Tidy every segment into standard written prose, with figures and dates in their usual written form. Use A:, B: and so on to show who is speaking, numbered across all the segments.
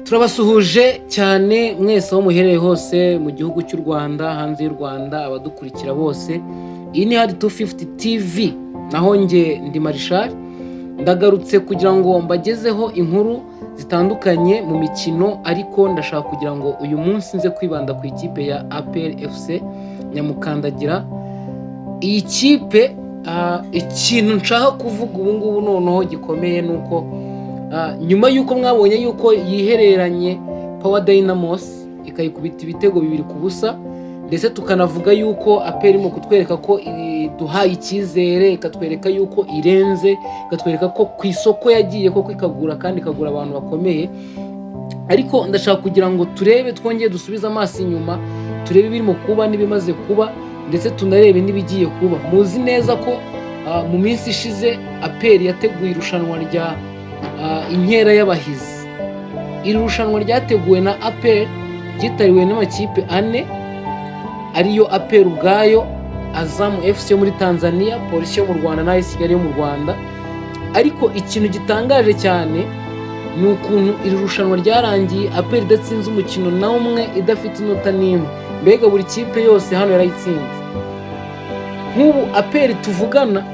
A: Turabasuhuje cyane mwese aho muhereye hose mu gihugu cy'u Rwanda, hanze y'u Rwanda, abadukurikira bose. Iyi ni Hard 250 TV, naho nge ndi Marishal. Ndagarutse kugira ngo mbagezeho inkuru zitandukanye mu mikino, ariko ndashaka kugira ngo uyu munsi nze kwibanda ku ikipe ya APR FC Nyamukandagira. Iyi kipe ikintu nshaka kuvuga ubu ngubu noneho gikomeye nuko nyuma yuko mwabonye yuko yihereranye Power Dynamos ikayikubita ibitego 2-0, ndetse tukanavuga yuko APR irimo kutwereka ko duhaye icyizere, ikatwereka yuko irenze, ikatwereka ko ku isoko yagiye koko ikagura kandi ikagura abantu bakomeye. Ariko ndashaka kugira ngo turebe, twongeye dusubize amaso inyuma, turebe ibirimo kuba n'ibimaze kuba, ndetse tunarebe n'ibigiye kuba. Muzi neza ko mu minsi ishize APR yateguye irushanwa rya inkera y'abahizi. Iri rushanwa ryateguwe na APR, ryitariwe n'amakipe 4 ariyo APR ubwayo, Azam FC yo muri Tanzania, Polisi yo mu Rwanda na AS Kigali yo mu Rwanda. Ariko ikintu gitangaje cyane ni ukuntu iri rushanwa ryarangiye APR idatsinze umukino na umwe, idafite inota n'imwe. Mbega buri kipe yose hano yarayitsinze. Nk'ubu APR tuvugana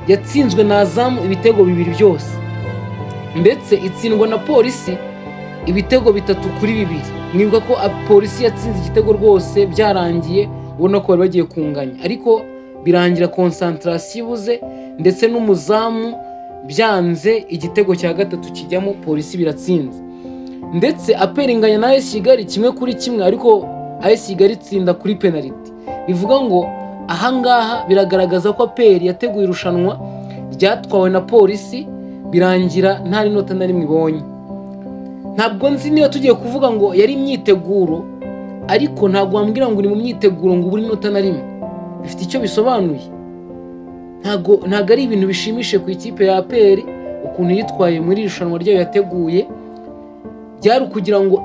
A: yatsinzwe na Azam ibitego 2 byose, ndetse itsindwa na Polisi ibitego 3-2. Mwibuka ko Polisi yatsinze igitego rwose byarangiye ubona ko bari bagiye kunganya, ariko birangira concentration ibuze, ndetse n'umuzamu byanze igitego cya gatatu kijyamo, Polisi biratsinze. Ndetse APR inganya na AS Kigali 1-1, ariko AS Kigali itsinda kuri penalty. Bivuga ngo ahangaha biragaragaza ko APR yateguye irushanwa ryatwawe na Polisi, birangira nta nota na rimwe ibonye. Ntabwo nzi niba tugiye kuvuga ngo yari imyiteguro, ariko ntabwo wambwira ngo uri mu myiteguro ngo uburi nota na rimwe. Bifite icyo bisobanuye. Ntabwo ari ibintu bishimishe ku ikipe ya APR ukuntu yitwaye muri irushanwa ryayo yateguye. Byari kugira ngo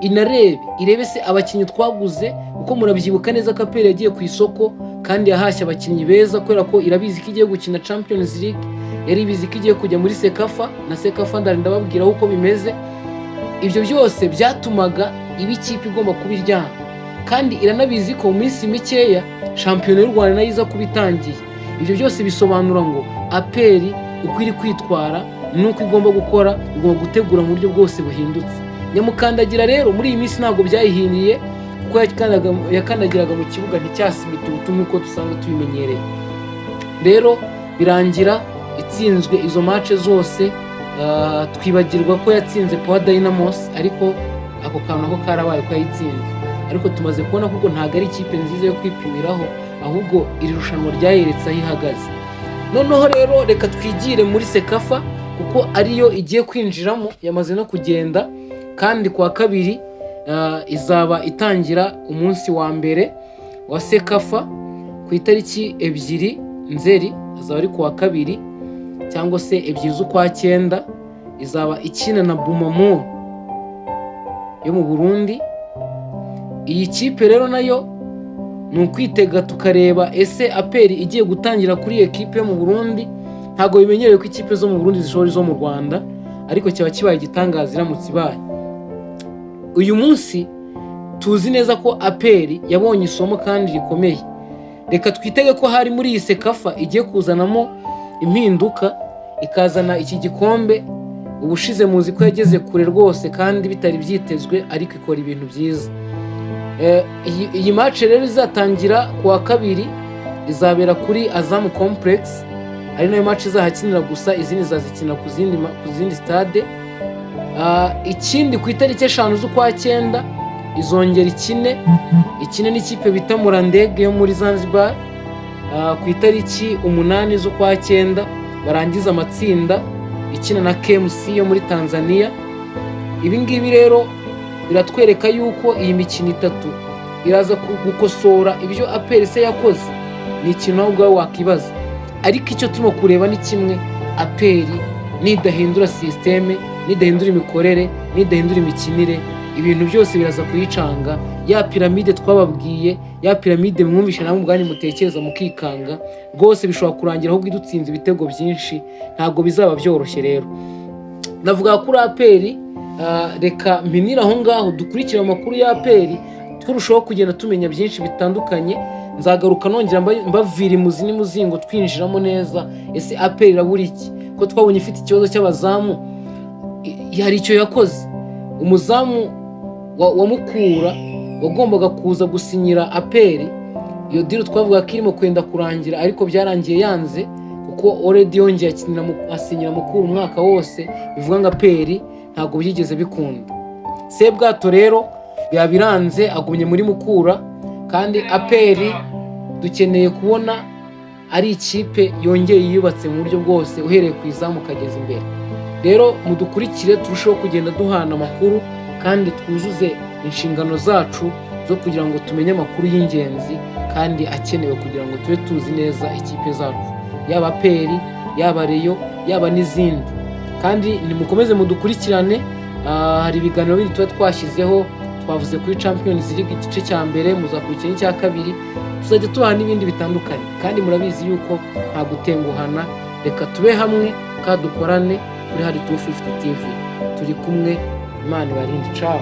A: irebe se abakinnyi twaguze, uko murabyibuka neza ko APR yagiye ku isoko kandi yahashye abakinnyi beza, kubera ko irabizi ko igiye gukina Champions League, yari ibizi ko igiye kujya muri Sekafa, na Sekafa ndababwira uko bimeze. Ibyo byose byatumaga ibi kipe igomba kubiryana, kandi iranabizi ko mu minsi mikeya shampiyona y'u Rwanda nayo iza kubitangiye. Ibyo byose bisobanura ngo APR uko iri kwitwara nuko igomba gukora, igomba gutegura mu buryo bwose buhindutse. Nyamukandagira rero muri iyi minsi ntabwo byayihiniye, kuko yakandagiraga mu kibuga nticyasibitutu nk'uko dusanzwe tubimenyereye. Rero birangira itsinzwe izo match zose. Twibagirwa ko yatsinze Power Dynamos, ariko ako kantu ko karabaye ko yayitsinze. Ariko tumaze kubona ko ntago ari ikipe nziza yo kwipimiraho, ahubwo iri rushanwa ryayeretse aho ihagaze. Noneho rero reka twigire muri Sekafa, kuko ariyo igiye kwinjiramo, yamaze no kugenda, kandi kwa kabiri izaba itangira umunsi wa mbere wa Sekafa ku itariki 2 Nzeri, azaba ari kuwa kabiri cyangwa se 2 z'ukwa 9. Izaba ikina na Bumamuru yo mu Burundi. Iyi kipe rero nayo ni ukwitega tukareba ese APR igiye gutangira kuri iyi kipe yo mu Burundi. Ntago bimenyerewe ko ikipe zo mu Burundi zishobora izo mu Rwanda, ariko cyaba kibaye igitangaza iramutse ibaye. Uyu munsi tuzi neza ko APR yabonye isomo kandi rikomeye. Reka twitege ko hari muri iyi Sekafa igiye kuzanamo impinduka, ikazana iki gikombe. Ubushize muzi ko yageze kure rwose kandi bitari byitezwe, ariko ikora ibintu byiza. Iyi match rero izatangira kuwa kabiri, izabera kuri Azam Complex, ari nayo match izahakinira gusa, izindi zazikina ku zindi stade. Ikindi ku itariki 5 z'ukwa 9 izongera ikine n'ikipe bita Murandege yo muri Zanzibar. Ku itariki 8 z'ukwa 9 barangiza amatsinda, ikina na KMC yo muri Tanzania. Ibi ngibi rero biratwereka yuko iyi mikino 3 iraza gukosora ibyo APR se yakoze. Ni ikintu ahubwo wakibaza, ariko icyo turimo kureba ni kimwe: APR nidahindura systeme, nidahindura imikorere, nidahindura imikinire, ibintu byose biraza kuyicanga. Ya piramide twababwiye, ya piramide mwumvishe namwe ubwanyu mutekereza mukikanga, rwose bishobora kurangira ahubwo idutsinze ibitego byinshi. Ntabwo bizaba byoroshye rero. Navuga kuri APR reka mpinira aho ngaho dukurikire amakuru ya APR turushaho kugenda tumenya byinshi bitandukanye. Nzagaruka nongera mbavira imuzi n'imuzingo twinjiramo neza. Ese APR irabura iki ko twabonye ifite ikibazo cy'abazamu? Hari icyo yakoze. Umuzamu wa Mukura wagombaga kuza gusinyira APR, iyo deal twavuga ko irimo kwenda kurangira ariko byarangiye yanze kuko already yongeye asinyira Mukura umwaka wose, bivuga ngo APR ntabwo byigeze bikunda. Sebwato rero yabiranze agumye muri Mukura, kandi APR dukeneye kubona ari ikipe yongeye yubatse mu buryo bwose uhereye ku izamu kageza imbere. Rero mudukurikire turusheho kugenda duhana amakuru kandi twuzuze inshingano zacu zo kugira ngo tumenye amakuru y'ingenzi kandi akenewe kugira ngo tube tuzi neza ikipe zacu, yaba APR, yaba Rayon, yaba n'izindi. Kandi nimukomeze mudukurikirane. Hari ibiganiro bindi tuba twashyizeho, twavuze kuri Champions League igice cya mbere, muzakurikira icya kabiri, tuzajya tubaha n'ibindi bitandukanye. Kandi murabizi yuko nta gutenguhana, reka tube hamwe kandi dukorane kuri Hari 250 TV. Turi kumwe, Imana ibarinde. Ciao.